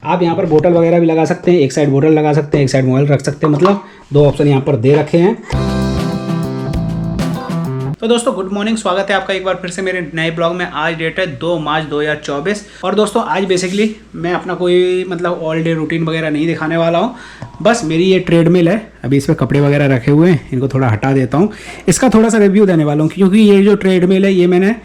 आप यहाँ पर बोतल वगैरह भी लगा सकते हैं, एक साइड बोतल लगा सकते हैं, एक साइड मोबाइल रख सकते हैं, मतलब 2 ऑप्शन यहाँ पर दे रखे हैं। तो दोस्तों गुड मॉर्निंग, स्वागत है आपका एक बार फिर से मेरे नए ब्लॉग में। आज डेट है 2 मार्च 2024 और दोस्तों आज बेसिकली मैं अपना कोई मतलब ऑल डे रूटीन वगैरह नहीं दिखाने वाला हूँ। बस मेरी ये ट्रेडमिल है, अभी इस पर कपड़े वगैरह रखे हुए हैं, इनको थोड़ा हटा देता हूँ। इसका थोड़ा सा रिव्यू देने वाला हूँ क्योंकि ये जो ट्रेडमिल है ये मैंने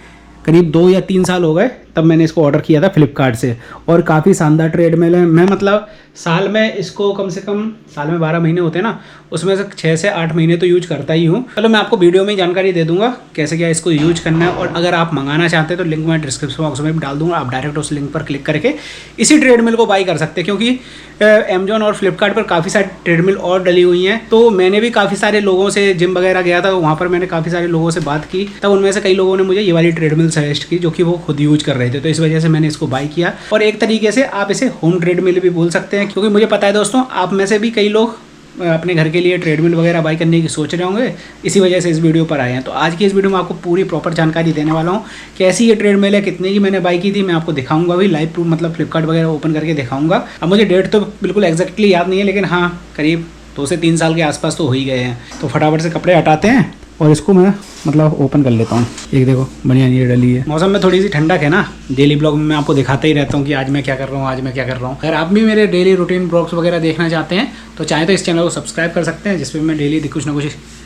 करीब 2 या 3 साल हो गए तब मैंने इसको ऑर्डर किया था फ्लिपकार्ट से, और काफ़ी शानदार ट्रेडमिल है। मैं मतलब साल में इसको कम से कम साल में 12 महीने होते हैं ना, उसमें से 6 से 8 महीने तो यूज करता ही हूँ। चलो मैं आपको वीडियो में ही जानकारी दे दूंगा कैसे क्या इसको यूज करना है, और अगर आप मंगाना चाहते हैं तो लिंक मैं डिस्क्रिप्शन बॉक्स में भी डाल दूंगा। आप डायरेक्ट उस लिंक पर क्लिक करके इसी ट्रेडमिल को बाई कर सकते हैं, क्योंकि अमेजॉन और फ्लिपकार्ट पर काफ़ी सारी ट्रेडमिल और डली हुई हैं। तो मैंने भी काफ़ी सारे लोगों से, जिम वगैरह गया था वहाँ पर मैंने काफ़ी सारे लोगों से बात की, तब उनमें से कई लोगों ने मुझे ये वाली ट्रेडमिल सजेस्ट की जो कि वो खुद यूज कर रहे थे। तो इस वजह से मैंने इसको बाई किया, और एक तरीके से आप इसे होम ट्रेडमिल भी बोल सकते हैं, क्योंकि मुझे पता है दोस्तों आप में से भी कई लोग अपने घर के लिए ट्रेडमिल वगैरह बाई करने की सोच रहे होंगे, इसी वजह से इस वीडियो पर आए हैं। तो आज की इस वीडियो में आपको पूरी प्रॉपर जानकारी देने वाला हूँ, कैसी ये ट्रेडमिल है, कितने की मैंने बाई की थी, मैं आपको दिखाऊंगा भी लाइव प्रूफ, मतलब फ्लिपकार्ट वगैरह ओपन करके दिखाऊंगा। अब मुझे डेट तो बिल्कुल एग्जैक्टली याद नहीं है, लेकिन हाँ करीब 2 से 3 साल के आसपास तो हो ही गए हैं। तो फटाफट से कपड़े हटाते हैं और इसको मैं मतलब ओपन कर लेता हूँ। एक देखो बढ़िया ये डली है। मौसम में थोड़ी सी ठंडक है ना, डेली ब्लॉग में मैं आपको दिखाता ही रहता हूँ कि आज मैं क्या कर रहा हूँ, आज मैं क्या कर रहा हूँ। अगर आप भी मेरे डेली रूटीन ब्लॉग्स वगैरह देखना चाहते हैं तो चाहे तो इस चैनल को सब्सक्राइब कर सकते हैं, जिसमें मैं डेली कुछ ना कुछ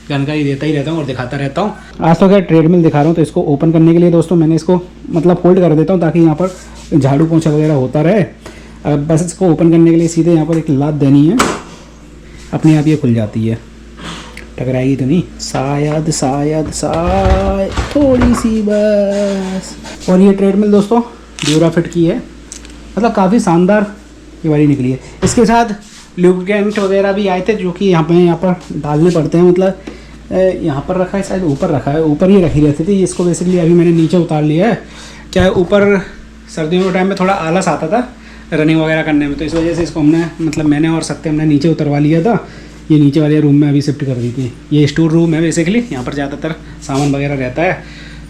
जानकारी देता ही रहता हूँ और दिखाता रहता हूँ। आज तो क्या ट्रेडमिल दिखा रहा हूँ, तो इसको ओपन करने के लिए दोस्तों मैंने इसको मतलब फोल्ड कर देता हूँ ताकि यहाँ पर झाड़ू पोंछा वगैरह होता रहे। अब बस इसको ओपन करने के लिए सीधे यहाँ पर एक लात देनी है, अपने आप ये खुल जाती है, टकराएगी तो नहीं, शायद थोड़ी सी बस। और ये ट्रेडमिल दोस्तों ड्यूराफिट की है, मतलब काफ़ी शानदार ये वाली निकली है। इसके साथ लुब्रिकेंट वगैरह भी आए थे जो कि यहाँ पर डालने पड़ते हैं, मतलब यहाँ पर रखा है, शायद ऊपर रखा है, ऊपर ही रखी रहती थी। इसको बेसिकली अभी मैंने नीचे उतार लिया है, क्या ऊपर सर्दियों के टाइम में थोड़ा आलस आता था रनिंग वगैरह करने में, तो इस वजह से इसको हमने मतलब मैंने और सत्यम ने नीचे उतरवा लिया था। ये नीचे वाले रूम में अभी शिफ्ट कर दी थी। ये स्टोर रूम है बेसिकली, यहाँ पर ज़्यादातर सामान वगैरह रहता है,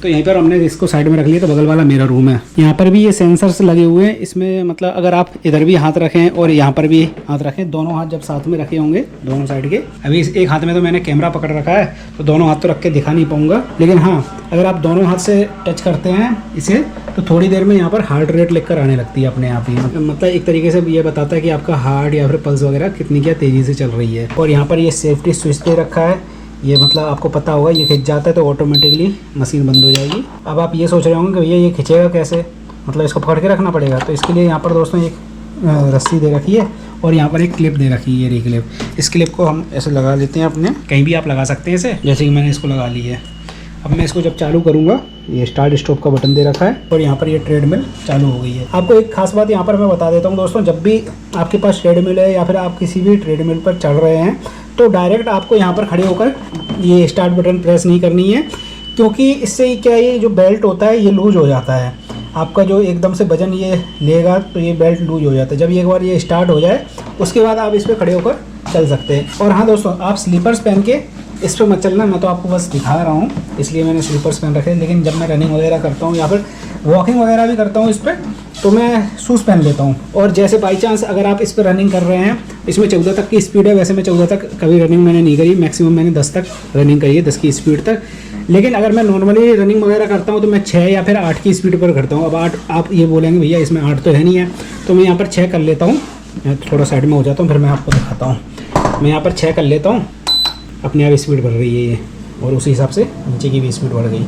तो यहीं पर हमने इसको साइड में रख लिया। तो बगल वाला मेरा रूम है। यहाँ पर भी ये सेंसर्स लगे हुए हैं इसमें, मतलब अगर आप इधर भी हाथ रखें और यहाँ पर भी हाथ रखें, दोनों हाथ जब साथ में रखे होंगे दोनों साइड के, अभी एक हाथ में तो मैंने कैमरा पकड़ रखा है तो दोनों हाथ तो रख के दिखा नहीं पाऊंगा, लेकिन हाँ अगर आप दोनों हाथ से टच करते हैं इसे तो थोड़ी देर में यहाँ पर हार्ट रेट लिखकर आने लगती है अपने आप ही, मतलब एक तरीके से ये बताता है कि आपका हार्ट या फिर पल्स वगैरह कितनी क्या तेज़ी से चल रही है। और यहाँ पर ये सेफ्टी स्विच दे रखा है, ये मतलब आपको पता होगा ये खिंच जाता है तो ऑटोमेटिकली मशीन बंद हो जाएगी। अब आप ये सोच रहे होंगे कि भैया ये खिंचेगा कैसे, मतलब इसको पकड़ के रखना पड़ेगा, तो इसके लिए यहाँ पर दोस्तों एक रस्सी दे रखी है और यहाँ पर एक क्लिप दे रखी है, ये क्लिप। इस क्लिप को हम ऐसे लगा लेते हैं अपने, कहीं भी आप लगा सकते हैं इसे, जैसे कि मैंने इसको लगा ली है। अब मैं इसको जब चालू करूँगा, ये स्टार्ट स्टॉप का बटन दे रखा है और यहाँ पर ये ट्रेडमिल चालू हो गई है। आपको एक खास बात यहाँ पर मैं बता देता हूँ दोस्तों, जब भी आपके पास ट्रेडमिल है या फिर आप किसी भी ट्रेडमिल पर चढ़ रहे हैं तो डायरेक्ट आपको यहाँ पर खड़े होकर ये स्टार्ट बटन प्रेस नहीं करनी है, क्योंकि इससे क्या ये जो बेल्ट होता है ये लूज हो जाता है। आपका जो एकदम से वजन ये लेगा तो ये बेल्ट लूज हो जाता है। जब एक बार ये स्टार्ट हो जाए उसके बाद आप इस पर खड़े होकर चल सकते हैं। और हाँ दोस्तों, आप स्लीपर्स पहन के इस पर मत चलना, मैं तो आपको बस दिखा रहा हूँ इसलिए मैंने स्लीपर्स पहन रखे हैं, लेकिन जब मैं रनिंग वगैरह करता हूँ या फिर वॉकिंग वगैरह भी करता हूँ इस पर, तो मैं शूज़ पहन लेता हूँ। और जैसे बाई चांस अगर आप इस पर रनिंग कर रहे हैं, इसमें 14 तक की स्पीड है, वैसे मैं 14 तक कभी रनिंग मैंने नहीं करी, मैक्सिमम मैंने 10 तक रनिंग करी है, 10 की स्पीड तक। लेकिन अगर मैं नॉर्मली रनिंग वगैरह करता हूँ तो मैं 6 या फिर 8 की स्पीड पर करता हूँ। अब 8 आप ये बोलेंगे भैया इसमें 8 तो है नहीं है, तो मैं यहाँ पर 6 कर लेता हूँ। मैं थोड़ा साइड में हो जाता हूँ फिर मैं आपको दिखाता हूँ। मैं यहाँ पर 6 कर लेता हूँ, अपने आप स्पीड बढ़ रही है ये, और उसी हिसाब से नीचे की भी स्पीड बढ़ गई।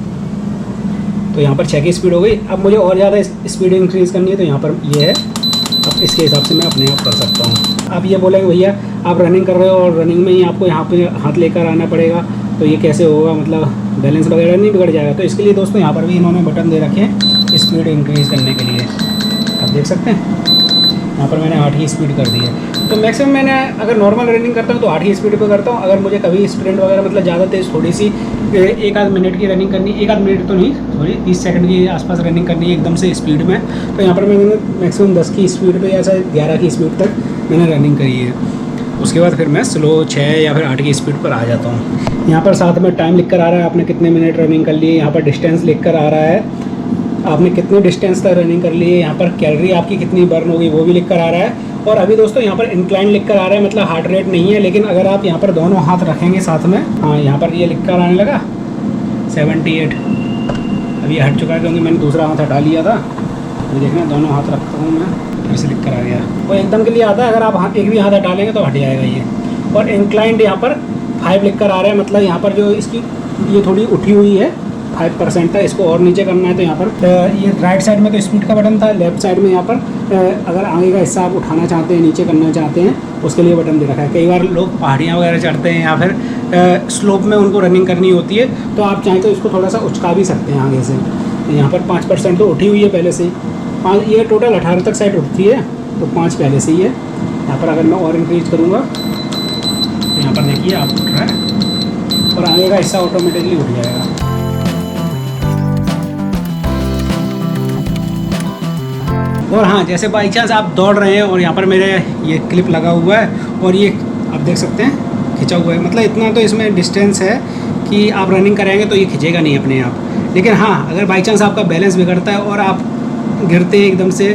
तो यहाँ पर 6 की स्पीड हो गई। अब मुझे और ज़्यादा स्पीड इंक्रीज़ करनी है तो यहाँ पर ये है, अब इसके हिसाब से मैं अपने आप कर सकता हूँ। आप ये बोलेंगे भैया आप रनिंग कर रहे हो और रनिंग में ही आपको यहाँ पे हाथ लेकर आना पड़ेगा, तो ये कैसे होगा, मतलब बैलेंस वगैरह नहीं बिगड़ जाएगा। तो इसके लिए दोस्तों यहाँ पर भी इन्होंने बटन दे रखे हैं स्पीड इंक्रीज़ करने के लिए, आप देख सकते हैं यहाँ पर मैंने 8 की स्पीड कर दी है। तो मैक्सिमम मैंने अगर नॉर्मल रनिंग करता हूँ तो 8 की स्पीड पर करता हूँ। अगर मुझे कभी स्प्रिंट वगैरह मतलब ज़्यादा तेज़ थोड़ी सी 1-आध मिनट की रनिंग करनी, 1-आध मिनट तो नहीं सॉरी 30 सेकंड के आसपास रनिंग करनी है एकदम से स्पीड में, तो यहाँ पर मैंने मैक्सिमम 10 की स्पीड पे या शायद 11 की स्पीड तक मैंने रनिंग करी है। उसके बाद फिर मैं स्लो 6 या फिर 8 की स्पीड पर आ जाता हूँ। यहाँ पर साथ में टाइम लिख कर आ रहा है, आपने कितने मिनट रनिंग कर ली, यहाँ पर डिस्टेंस लिख कर आ रहा है, आपने कितने डिस्टेंस तक रनिंग कर ली है, यहाँ पर कैलोरी आपकी कितनी बर्न होगी वो भी लिख कर आ रहा है। और अभी दोस्तों यहाँ पर इंक्लाइन लिख कर आ रहा है, मतलब हार्ट रेट नहीं है, लेकिन अगर आप यहाँ पर दोनों हाथ रखेंगे साथ में, हाँ यहाँ पर ये लिख कर आने लगा 78। अभी हट चुका है क्योंकि मैंने दूसरा हाथ हटा लिया था। अभी देखना दोनों हाथ रखता हूँ मैं, फिर से लिख कर आ गया। वो एकदम के लिए आता है, अगर आप एक भी हाथ हटा लेंगे तो हट जाएगा ये। और इंक्लाइंड यहाँ पर 5 लिख कर आ रहा है, मतलब यहाँ पर जो इसकी ये थोड़ी उठी हुई है 5% था, इसको और नीचे करना है। तो यहाँ पर ये राइट साइड में तो स्पीड का बटन था, लेफ्ट साइड में यहाँ पर अगर आगे का हिस्सा आप उठाना चाहते हैं, नीचे करना चाहते हैं, उसके लिए बटन दे रखा है। कई बार लोग पहाड़ियाँ वगैरह चढ़ते हैं या फिर स्लोप में उनको रनिंग करनी होती है, तो आप चाहें तो इसको थोड़ा सा उचका भी सकते हैं आगे से। तो यहाँ पर 5% तो उठी हुई है पहले से ही, 5 ये टोटल 18 तक साइड उठती है, तो 5 पहले से ही है। यहाँ पर अगर मैं और इंक्रीज करूँगा तो यहाँ पर देखिए आप उठ रहा है और आगे का हिस्सा ऑटोमेटिकली उठ जाएगा। और हाँ, जैसे बाई चांस आप दौड़ रहे हैं और यहाँ पर मेरे ये क्लिप लगा हुआ है और ये आप देख सकते हैं खिंचा हुआ है, मतलब इतना तो इसमें डिस्टेंस है कि आप रनिंग करेंगे तो ये खिंचेगा नहीं अपने आप। लेकिन हाँ, अगर बाई चांस आपका बैलेंस बिगड़ता है और आप गिरते हैं एकदम से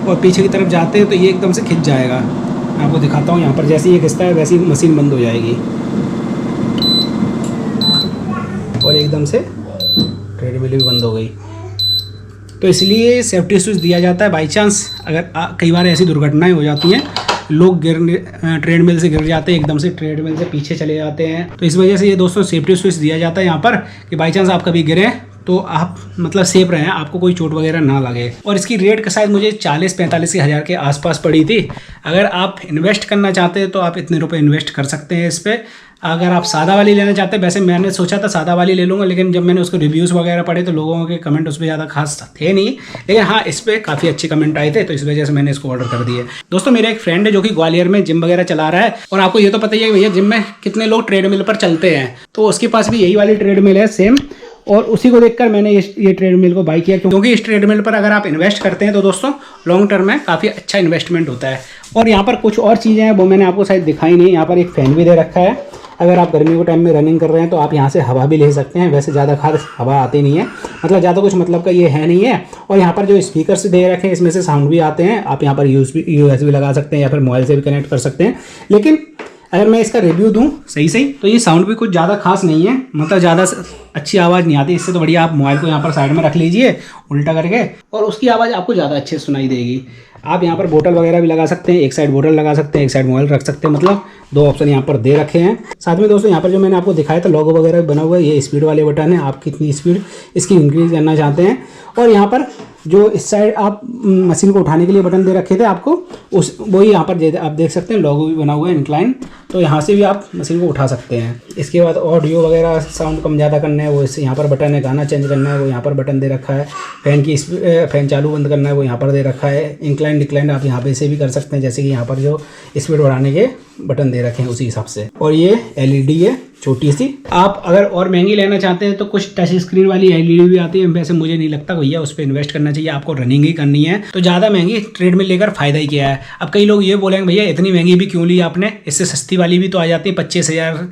और पीछे की तरफ जाते हैं तो ये एकदम से खिंच जाएगा। मैं आपको दिखाता हूँ, यहाँ पर जैसे ये खिंचता है वैसे ही मशीन बंद हो जाएगी और एकदम से ट्रेडमिल भी बंद हो गई। तो इसलिए सेफ्टी स्विच दिया जाता है। बाई चांस अगर कई बार ऐसी दुर्घटनाएं हो जाती हैं, लोग ट्रेडमिल से गिर जाते हैं, एकदम से ट्रेडमिल से पीछे चले जाते हैं, तो इस वजह से ये दोस्तों सेफ्टी स्विच दिया जाता है यहाँ पर कि बाई चांस आप कभी गिरे तो आप मतलब सेफ रहें, आपको कोई चोट वगैरह ना लगे। और इसकी रेट का शायद मुझे 40-45 हज़ार के आसपास पड़ी थी। अगर आप इन्वेस्ट करना चाहते हैं तो आप इतने रुपए इन्वेस्ट कर सकते हैं इस पर। अगर आप सादा वाली लेना चाहते हैं, वैसे मैंने सोचा था सादा वाली ले लूँगा, लेकिन जब मैंने उसको रिव्यूज़ वगैरह पढ़े तो लोगों के कमेंट उस पर ज़्यादा खास थे नहीं, लेकिन हाँ इस पर काफ़ी अच्छे कमेंट आए थे, तो इस वजह से मैंने इसको ऑर्डर कर दिया। दोस्तों मेरा एक फ्रेंड है जो कि ग्वालियर में जिम वगैरह चला रहा है, और आपको ये तो पता ही है कि भैया जिम में कितने लोग ट्रेडमिल पर चलते हैं, तो उसके पास भी यही वाली ट्रेडमिल है सेम, और उसी को देखकर मैंने ये ट्रेडमिल को बाई किया, क्योंकि इस ट्रेडमिल पर अगर आप इन्वेस्ट करते हैं तो दोस्तों लॉन्ग टर्म में काफ़ी अच्छा इन्वेस्टमेंट होता है। और यहाँ पर कुछ और चीज़ें हैं वो मैंने आपको शायद दिखाई नहीं। यहाँ पर एक फ़ैन भी दे रखा है, अगर आप गर्मी के टाइम में रनिंग कर रहे हैं तो आप यहाँ से हवा भी ले सकते हैं। वैसे ज़्यादा खास हवा आती नहीं है, मतलब ज़्यादा कुछ मतलब का ये है नहीं है। और यहाँ पर जो स्पीकर्स दे रखे हैं इसमें से साउंड भी आते हैं, आप यहाँ पर USB लगा सकते हैं या फिर मोबाइल से भी कनेक्ट कर सकते हैं। लेकिन अगर मैं इसका रिव्यू दूं सही तो ये साउंड भी कुछ ज़्यादा खास नहीं है, मतलब ज़्यादा अच्छी आवाज़ नहीं आती। इससे तो बढ़िया आप मोबाइल को यहाँ पर साइड में रख लीजिए उल्टा करके, और उसकी आवाज़ आपको ज़्यादा अच्छे से सुनाई देगी। आप यहाँ पर बोतल वगैरह भी लगा सकते हैं, एक साइड बोतल लगा सकते हैं, एक साइड मोबाइल रख सकते हैं, मतलब 2 ऑप्शन यहाँ पर दे रखे हैं। साथ में दोस्तों यहाँ पर जो मैंने आपको दिखाया था लोगो वगैरह बना हुआ है, ये स्पीड वाले बटन है, आप कितनी स्पीड इसकी इंक्रीज करना चाहते हैं। और यहाँ पर जो इस साइड आप मशीन को उठाने के लिए बटन दे रखे थे आपको, उस वही यहाँ पर आप देख सकते हैं, लोगो भी बना हुआ है इंक्लाइन, तो यहाँ से भी आप मशीन को उठा सकते हैं। इसके बाद ऑडियो वगैरह साउंड कम ज़्यादा करना है वो यहाँ पर बटन है, गाना चेंज करना है वो यहाँ पर बटन दे रखा है, फैन चालू बंद करना है वो यहाँ पर दे रखा है, इंक्लाइन डिक्लाइन आप यहाँ पे से भी कर सकते हैं, जैसे कि यहाँ पर जो स्पीड बढ़ाने के बटन दे रखे हैं उसी हिसाब से। और ये LED है छोटी सी। आप अगर और महंगी लेना चाहते हैं तो कुछ टच स्क्रीन वाली LED भी आती है, वैसे मुझे नहीं लगता भैया उस पर इन्वेस्ट करना चाहिए, आपको रनिंग ही करनी है तो ज़्यादा महंगी ट्रेडमिल लेकर फ़ायदा ही क्या है। अब कई लोग ये बोलेंगे भैया इतनी महंगी भी क्यों ली आपने, इससे सस्ती वाली भी तो आ जाती है, 25,000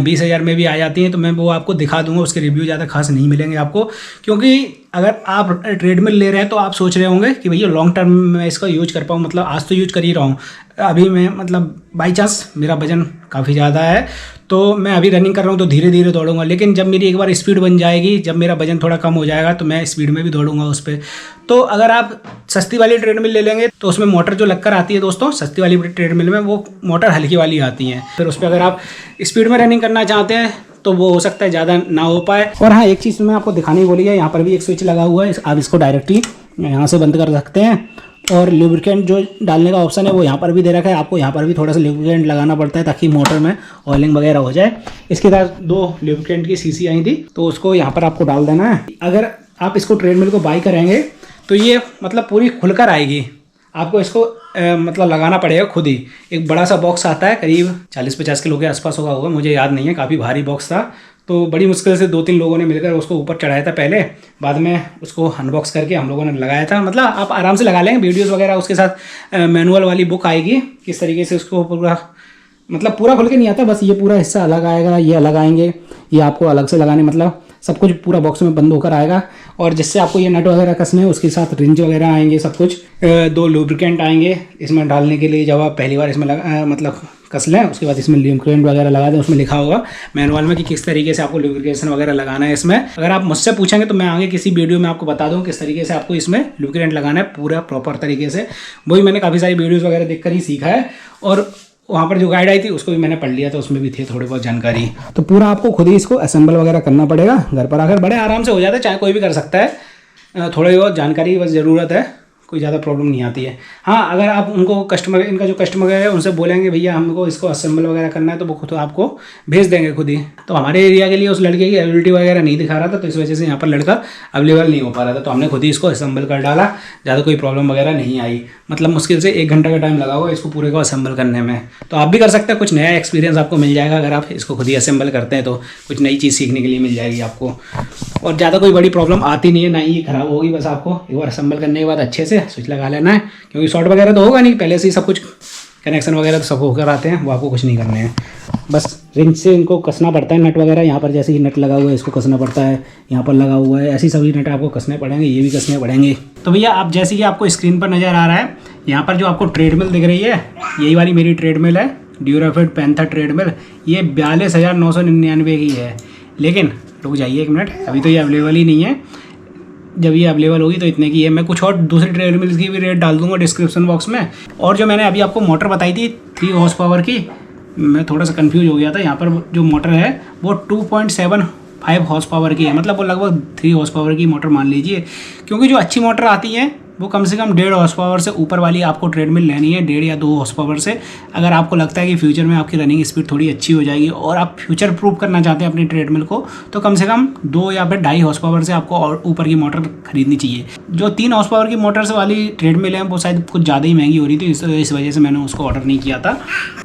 20,000 में भी आ जाती हैं, तो मैं वो आपको दिखा दूंगा, उसके रिव्यू ज़्यादा खास नहीं मिलेंगे आपको। क्योंकि अगर आप ट्रेडमिल ले रहे हैं तो आप सोच रहे होंगे कि भैया लॉन्ग टर्म में इसका यूज कर पाऊँ, मतलब आज तो यूज कर ही रहा हूँ, अभी मैं मतलब बाई चांस मेरा वजन काफ़ी ज़्यादा है तो मैं अभी रनिंग कर रहा हूँ तो धीरे धीरे दौड़ूंगा, लेकिन जब मेरी एक बार स्पीड बन जाएगी, जब मेरा वजन थोड़ा कम हो जाएगा तो मैं स्पीड में भी दौड़ूंगा उस पर। तो अगर आप सस्ती वाली ट्रेडमिल ले लेंगे तो उसमें मोटर जो लगकर आती है दोस्तों सस्ती वाली ट्रेडमिल में, वो मोटर हल्की वाली आती हैं, फिर उस पर अगर आप स्पीड में रनिंग करना चाहते हैं तो वो हो सकता है ज़्यादा ना हो पाए। और हाँ, एक चीज़ मैं आपको दिखाने ही बोली है, यहाँ पर भी एक स्विच लगा हुआ है, आप इसको डायरेक्टली यहाँ से बंद कर सकते हैं। और लुब्रिकेंट जो डालने का ऑप्शन है वो यहाँ पर भी दे रखा है, आपको यहाँ पर भी थोड़ा सा लुब्रिकेंट लगाना पड़ता है ताकि मोटर में ऑयलिंग वगैरह हो जाए। इसके साथ 2 लुब्रिकेंट की शीशी आई थी तो उसको यहाँ पर आपको डाल देना है। अगर आप इसको ट्रेडमिल को बाई करेंगे तो ये मतलब पूरी खुलकर आएगी, आपको इसको मतलब लगाना पड़ेगा खुद ही। एक बड़ा सा बॉक्स आता है, करीब 40-50 किलो के आसपास होगा, मुझे याद नहीं है, काफ़ी भारी बॉक्स था, तो बड़ी मुश्किल से 2-3 लोगों ने मिलकर उसको ऊपर चढ़ाया था पहले, बाद में उसको अनबॉक्स करके हम लोगों ने लगाया था। मतलब आप आराम से लगा लेंगे, वीडियोस वगैरह उसके साथ मैनुअल वाली बुक आएगी किस तरीके से उसको पूरा, मतलब पूरा खुल के नहीं आता, बस ये पूरा हिस्सा अलग आएगा, ये अलग आएंगे, ये आपको अलग से लगाने, मतलब सब कुछ पूरा बॉक्स में बंद होकर आएगा। और जिससे आपको ये नट वगैरह कसने हैं उसके साथ रिंच वगैरह आएंगे, सब कुछ 2 लुब्रिकेंट आएंगे इसमें डालने के लिए। जब आप पहली बार इसमें मतलब कस लें उसके बाद इसमें लुब्रिकेंट वगैरह लगा दें। उसमें लिखा होगा मैनुअल में कि किस तरीके से आपको लुब्रिकेशन वगैरह लगाना है इसमें। अगर आप मुझसे पूछेंगे तो मैं आगे किसी वीडियो में आपको बता दूँ किस तरीके से आपको इसमें लुब्रिकेंट लगाना है पूरा प्रॉपर तरीके से। वही मैंने काफ़ी सारी वीडियोज़ वगैरह देखकर ही सीखा है, और वहाँ पर जो गाइड आई थी उसको भी मैंने पढ़ लिया था, उसमें भी थे थोड़ी बहुत जानकारी। तो पूरा आपको खुद ही इसको असेंबल वगैरह करना पड़ेगा। घर पर आकर बड़े आराम से हो जाता है, चाहे कोई भी कर सकता है। थोड़ी बहुत जानकारी की बस ज़रूरत है, कोई ज़्यादा प्रॉब्लम नहीं आती है। हाँ, अगर आप उनको इनका जो कस्टमर है उनसे बोलेंगे भैया हमको इसको असेंबल वगैरह करना है, तो वो खुद आपको भेज देंगे खुद ही। तो हमारे एरिया के लिए उस लड़के की अवेलेबिलिटी वगैरह नहीं दिखा रहा था, तो इस वजह से यहाँ पर लड़का अवेलेबल नहीं हो पा रहा था, तो हमने खुद ही इसको असेंबल कर डाला। ज़्यादा कोई प्रॉब्लम वगैरह नहीं आई, मतलब मुश्किल से 1 घंटा का टाइम लगा हुआ इसको पूरे को असेंबल करने में। तो आप भी कर सकते हैं, कुछ नया एक्सपीरियंस आपको मिल जाएगा अगर आप इसको खुद ही असेंबल करते हैं, तो कुछ नई चीज़ सीखने के लिए मिल जाएगी आपको। और ज़्यादा कोई बड़ी प्रॉब्लम आती नहीं है, ना ही ख़राब होगी। बस आपको एक बार असेंबल करने के बाद अच्छे से स्विच लगा लेना है, क्योंकि शॉर्ट वगैरह तो होगा नहीं, पहले से ही सब कुछ कनेक्शन वगैरह तो सब होकर आते हैं, वो आपको कुछ नहीं करने हैं। बस रिंच से इनको कसना पड़ता है नट वगैरह। यहाँ पर जैसे ही नट लगा हुआ है इसको कसना पड़ता है, यहाँ पर लगा हुआ है, ऐसी सभी नट आपको कसने पड़ेंगे, ये भी कसने पड़ेंगे। तो भैया आप जैसे कि आपको स्क्रीन पर नज़र आ रहा है, यहाँ पर जो आपको ट्रेडमिल दिख रही है, यही वाली मेरी ट्रेडमिल है, ड्यूराफिट पैंथर ट्रेडमिल। ये 42,999 की है। लेकिन रुक जाइए 1 मिनट, अभी तो ये अवेलेबल ही नहीं है। जब ये अवेलेबल होगी तो इतने की है। मैं कुछ और दूसरी ट्रेडमिल्स की भी रेट डाल दूंगा डिस्क्रिप्शन बॉक्स में। और जो मैंने अभी आपको मोटर बताई थी 3 हॉर्स पावर की, मैं थोड़ा सा कंफ्यूज हो गया था। यहाँ पर जो मोटर है वो 2.75 हॉर्स पावर की है, मतलब वो लगभग 3 हॉर्स पावर की मोटर मान लीजिए। क्योंकि जो अच्छी मोटर आती है वो कम से कम 1.5 हॉर्स पावर से ऊपर वाली आपको ट्रेडमिल लेनी है, 1.5 या 2 हॉर्स पावर से। अगर आपको लगता है कि फ्यूचर में आपकी रनिंग स्पीड थोड़ी अच्छी हो जाएगी और आप फ्यूचर प्रूफ करना चाहते हैं अपनी ट्रेडमिल को, तो कम से कम 2 या फिर 2.5 हॉर्स पावर से आपको और ऊपर की मोटर खरीदनी चाहिए। जो 3 हॉर्स पावर की मोटर्स वाली ट्रेडमिल है वो शायद कुछ ज़्यादा ही महंगी हो रही थी, इस वजह से मैंने उसको ऑर्डर नहीं किया था।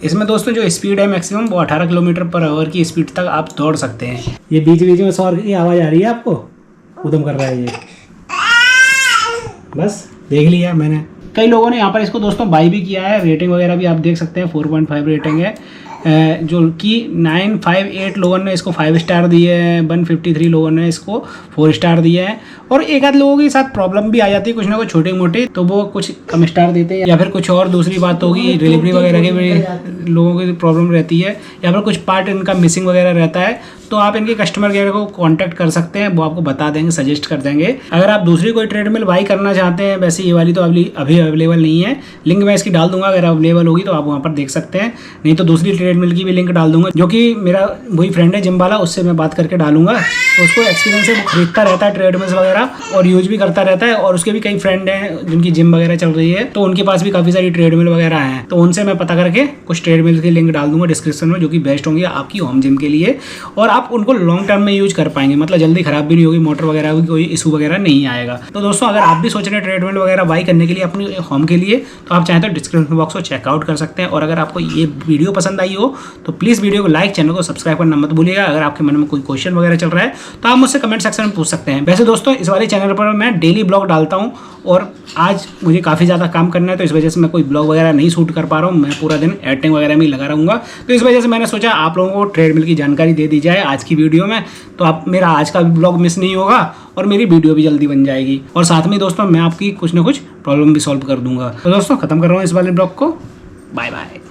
इसमें दोस्तों जो स्पीड है मैक्सिमम वो 18 किलोमीटर पर आवर की स्पीड तक आप दौड़ सकते हैं। ये बीच बीच में सौर की आवाज़ आ रही है, आपको उधम कर रहा है ये, बस देख लिया मैंने। कई लोगों ने यहाँ पर इसको दोस्तों बाई भी किया है, रेटिंग वगैरह भी आप देख सकते हैं, 4.5 रेटिंग है। जो कि 958 लोगों ने इसको 5 स्टार दिए हैं, 153 लोगों ने इसको 4 स्टार दिए हैं। और एक आध लोगों के साथ प्रॉब्लम भी आ जाती है कुछ ना कुछ छोटे मोटे, तो वो कुछ कम स्टार देते हैं, या फिर कुछ और दूसरी बात होगी डिलीवरी वगैरह के भी लोगों की प्रॉब्लम रहती है, या फिर कुछ पार्ट इनका मिसिंग वगैरह रहता है, तो आप इनके कस्टमर केयर को कांटेक्ट कर सकते हैं, वो आपको बता देंगे, सजेस्ट कर देंगे। अगर आप दूसरी कोई ट्रेडमिल बाई करना चाहते हैं, वैसे ये वाली तो अभी अवेलेबल नहीं है, लिंक मैं इसकी डाल दूंगा, अगर अवेलेबल होगी तो आप वहाँ पर देख सकते हैं। नहीं तो दूसरी ट्रेडमिल की भी लिंक डाल दूंगा, जो कि मेरा वही फ्रेंड है जिम वाला, उससे मैं बात करके डालूंगा। तो उसको एक्सपीरियंस है, वो खरीदता रहता है ट्रेडमिल्स वगैरह और यूज भी करता रहता है, और उसके भी कई फ्रेंड हैं जिनकी जिम वगैरह चल रही है, तो उनके पास भी काफ़ी सारी ट्रेडमिल वगैरह हैं, तो उनसे मैं पता करके कुछ ट्रेडमिल की लिंक डाल दूंगा डिस्क्रिप्शन में, जो कि बेस्ट होंगी आपकी होम जिम के लिए, और आप उनको लॉन्ग टर्म में यूज कर पाएंगे, मतलब जल्दी खराब भी नहीं होगी, मोटर वगैरह की कोई इशू वगैरह नहीं आएगा। तो दोस्तों अगर आप भी सोच रहे हैं ट्रेडमिल वगैरह बाई करने के लिए अपनी होम के लिए, तो आप चाहें तो डिस्क्रिप्शन बॉक्स को चेकआउट कर सकते हैं। और अगर आपको ये वीडियो पसंद आई हो तो प्लीज़ वीडियो को लाइक, चैनल को सब्सक्राइब करना मत भूलिएगा। अगर आपके मन में कोई क्वेश्चन वगैरह चल रहा है तो आप मुझसे कमेंट सेक्शन में पूछ सकते हैं। वैसे दोस्तों इस वाले चैनल पर मैं डेली ब्लॉग डालता हूँ, और आज मुझे काफ़ी ज़्यादा काम करना है, तो इस वजह से मैं कोई ब्लॉग वगैरह नहीं शूट कर पा रहा हूँ, मैं पूरा दिन एडिटिंग वगैरह में ही लगा रहूँगा। तो इस वजह से मैंने सोचा आप लोगों को ट्रेडमिल की जानकारी दे दी जाए आज की वीडियो में, तो आप मेरा आज का भी ब्लॉग मिस नहीं होगा और मेरी वीडियो भी जल्दी बन जाएगी, और साथ में दोस्तों मैं आपकी कुछ ना कुछ प्रॉब्लम भी सॉल्व कर दूंगा। तो दोस्तों खत्म कर रहा हूँ इस वाले ब्लॉग को, बाय बाय।